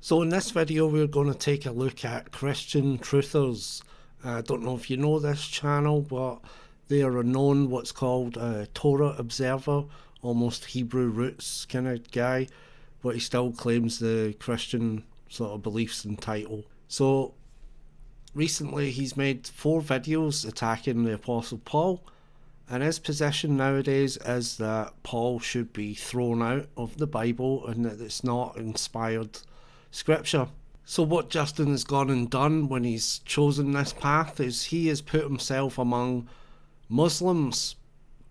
So in this video we're going to take a look at Christian Truthers. I don't know if you know this channel, but they are a known what's called a Torah observer, almost Hebrew roots kind of guy, but he still claims the Christian sort of beliefs and title. So recently he's made 4 videos attacking the Apostle Paul, and his position nowadays is that Paul should be thrown out of the Bible and that it's not inspired scripture. So what Justin has gone and done when he's chosen this path is he has put himself among Muslims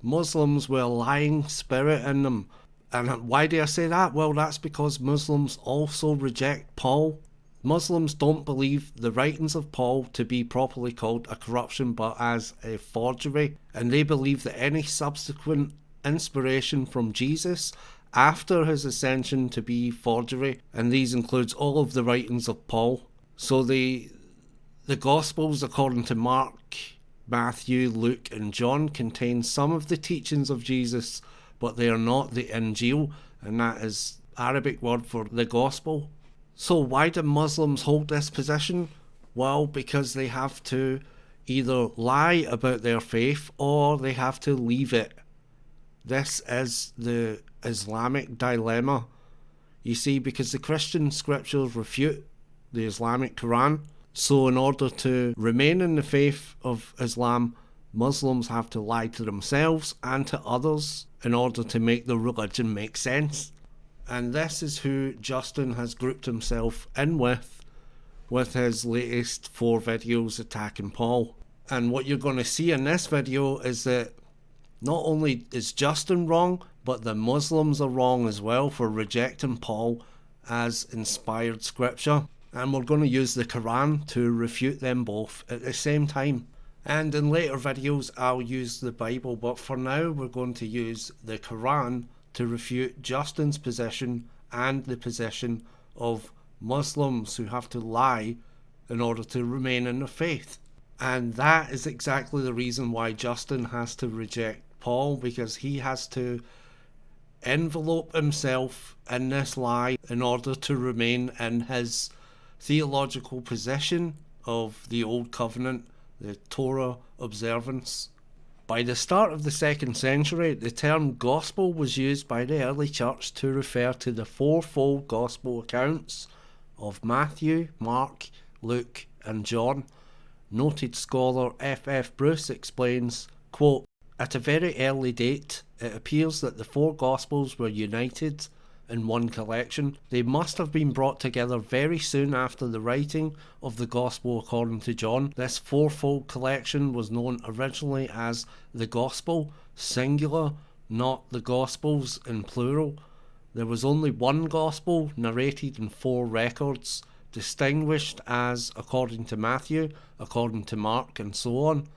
with a lying spirit in them. And why do I say that? Well, that's because Muslims also reject Paul. Muslims don't believe the writings of Paul to be properly called a corruption but as a forgery, and they believe that any subsequent inspiration from Jesus after his ascension to be forgery, and these includes all of the writings of Paul. So the Gospels, according to Mark, Matthew, Luke and John, contain some of the teachings of Jesus, but they are not the Injil, and that is Arabic word for the Gospel. So why do Muslims hold this position? Well, because they have to either lie about their faith or they have to leave it. This is the Islamic dilemma. You see, because the Christian scriptures refute the Islamic Quran, so in order to remain in the faith of Islam, Muslims have to lie to themselves and to others in order to make the religion make sense. And this is who Justin has grouped himself in with his latest 4 videos attacking Paul. And what you're going to see in this video is that not only is Justin wrong, but the Muslims are wrong as well for rejecting Paul as inspired scripture. And we're going to use the Quran to refute them both at the same time. And in later videos I'll use the Bible, but for now we're going to use the Quran to refute Justin's position and the position of Muslims who have to lie in order to remain in the faith. And that is exactly the reason why Justin has to reject Paul, because he has to envelope himself in this lie in order to remain in his theological position of the Old Covenant, the Torah observance. By the start of the 2nd century, the term gospel was used by the early church to refer to the 4-fold gospel accounts of Matthew, Mark, Luke and John. Noted scholar F.F. Bruce explains, quote, "At a very early date, it appears that the 4 Gospels were united in one collection. They must have been brought together very soon after the writing of the Gospel according to John. This 4-fold collection was known originally as the Gospel, singular, not the Gospels in plural. There was only one Gospel narrated in 4 records, distinguished as according to Matthew, according to Mark, and so on."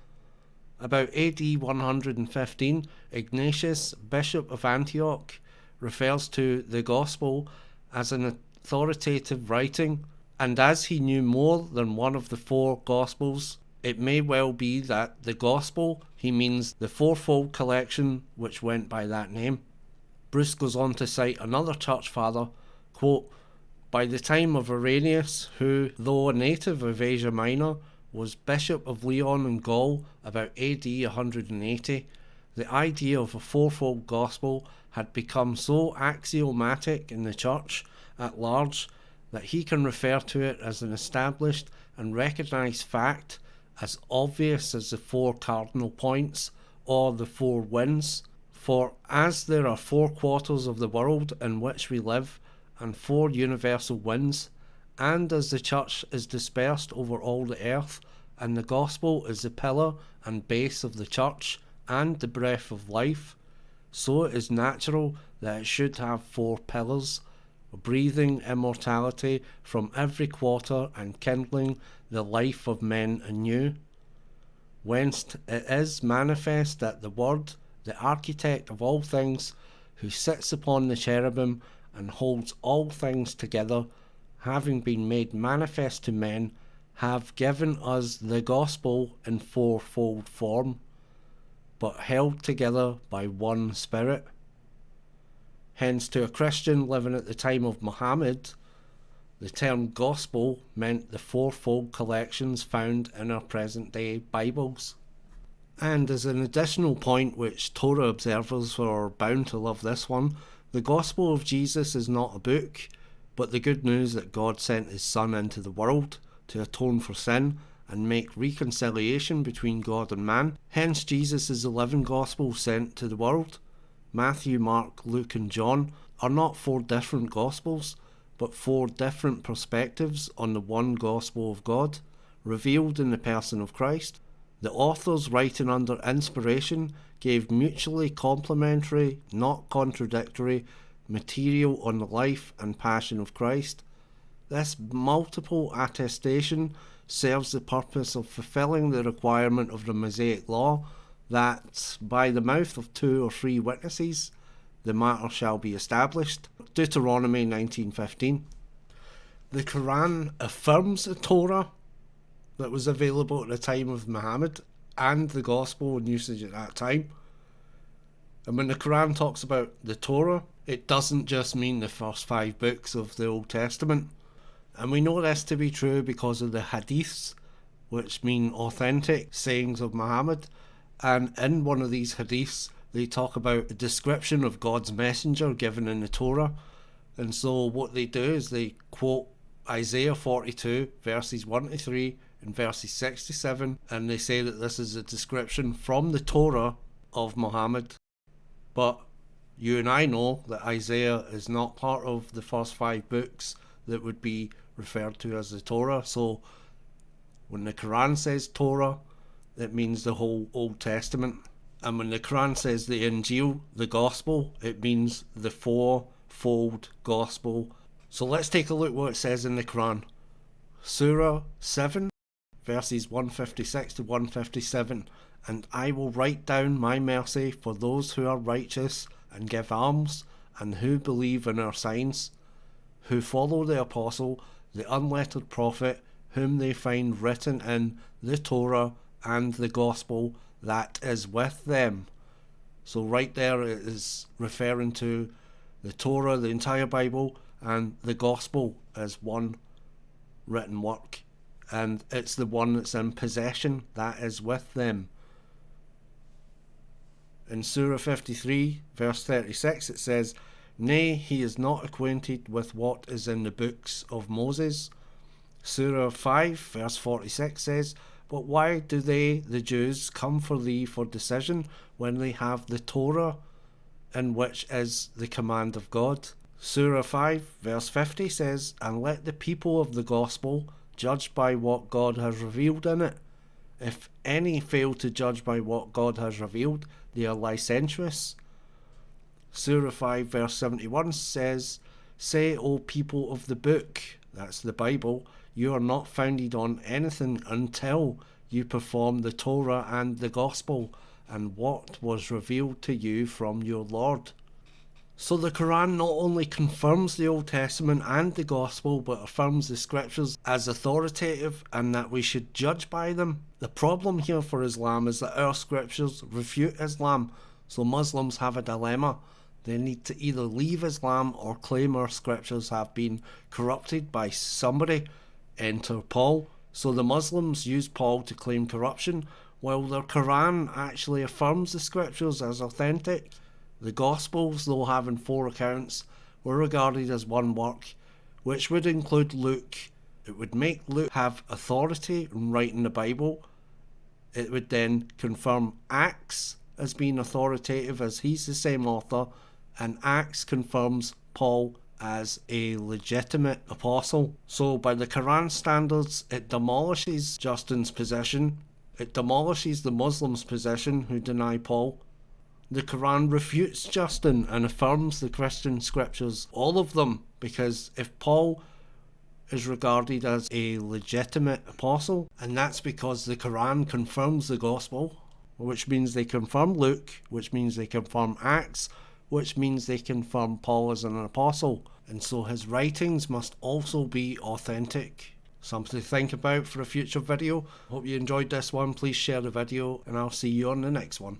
About AD 115, Ignatius, Bishop of Antioch, refers to the Gospel as an authoritative writing, and as he knew more than one of the 4 Gospels, it may well be that the Gospel, he means the 4-fold collection which went by that name. Bruce goes on to cite another church father, quote, "By the time of Irenaeus, who, though a native of Asia Minor, was Bishop of Lyon in Gaul about AD 180, the idea of a 4-fold gospel had become so axiomatic in the church at large that he can refer to it as an established and recognised fact, as obvious as the 4 cardinal points or the 4 winds. For as there are 4 quarters of the world in which we live, and 4 universal winds, and as the church is dispersed over all the earth, and the gospel is the pillar and base of the church and the breath of life, so it is natural that it should have 4 pillars, breathing immortality from every quarter and kindling the life of men anew. Whence it is manifest that the Word, the architect of all things, who sits upon the cherubim and holds all things together, having been made manifest to men, have given us the gospel in 4-fold form, but held together by one Spirit. Hence, to a Christian living at the time of Muhammad, The term gospel meant the fourfold collections found in our present day Bibles. And as an additional point, which Torah observers are bound to love this one, the Gospel of Jesus is not a book, but the good news that God sent his Son into the world to atone for sin and make reconciliation between God and man. Hence Jesus is the living gospel sent to the world. Matthew, Mark, Luke and John are not 4 different gospels, but 4 different perspectives on the one gospel of God, revealed in the person of Christ. The authors, writing under inspiration, gave mutually complementary, not contradictory, material on the life and passion of Christ. This multiple attestation serves the purpose of fulfilling the requirement of the Mosaic law that by the mouth of 2 or 3 witnesses the matter shall be established. Deuteronomy 19:15. The Quran affirms the Torah that was available at the time of Muhammad and the gospel in usage at that time. And when the Quran talks about the Torah, it doesn't just mean the first 5 books of the Old Testament. And we know this to be true because of the hadiths, which mean authentic sayings of Muhammad. And in one of these hadiths, they talk about the description of God's messenger given in the Torah. And so what they do is they quote Isaiah 42, verses 1 to 3, and verses 6 to 7, and they say that this is a description from the Torah of Muhammad. But you and I know that Isaiah is not part of the first 5 books that would be referred to as the Torah. So when the Quran says Torah, it means the whole Old Testament. And when the Quran says the Injil, the Gospel, it means the 4-fold Gospel. So let's take a look what it says in the Quran. Surah 7, verses 156 to 157. And I will write down my mercy for those who are righteous and give alms, and who believe in our signs, who follow the apostle, the unlettered prophet, whom they find written in the Torah and the gospel that is with them. So right there it is referring to the Torah, the entire Bible, and the gospel as one written work. And it's the one that's in possession that is with them. In Surah 53, verse 36, it says, Nay, he is not acquainted with what is in the books of Moses. Surah 5, verse 46 says, But why do they, the Jews, come for thee for decision when they have the Torah, in which is the command of God? Surah 5, verse 50 says, And let the people of the gospel judge by what God has revealed in it. If any fail to judge by what God has revealed, they are licentious. Surah 5 verse 71 says, Say, O people of the book, that's the Bible, you are not founded on anything until you perform the Torah and the Gospel, and what was revealed to you from your Lord. So the Quran not only confirms the Old Testament and the Gospel, but affirms the Scriptures as authoritative and that we should judge by them. The problem here for Islam is that our Scriptures refute Islam, so Muslims have a dilemma. They need to either leave Islam or claim our Scriptures have been corrupted by somebody. Enter Paul. So the Muslims use Paul to claim corruption, while their Quran actually affirms the Scriptures as authentic. The Gospels, though having 4 accounts, were regarded as one work, which would include Luke. It would make Luke have authority in writing the Bible. It would then confirm Acts as being authoritative, as he's the same author, and Acts confirms Paul as a legitimate apostle. So by the Quran standards, it demolishes Justin's position. It demolishes the Muslims' position who deny Paul. The Quran refutes Justin and affirms the Christian scriptures, all of them, because if Paul is regarded as a legitimate apostle, and that's because the Quran confirms the gospel, which means they confirm Luke, which means they confirm Acts, which means they confirm Paul as an apostle, and so his writings must also be authentic. Something to think about for a future video. Hope you enjoyed this one. Please share the video, and I'll see you on the next one.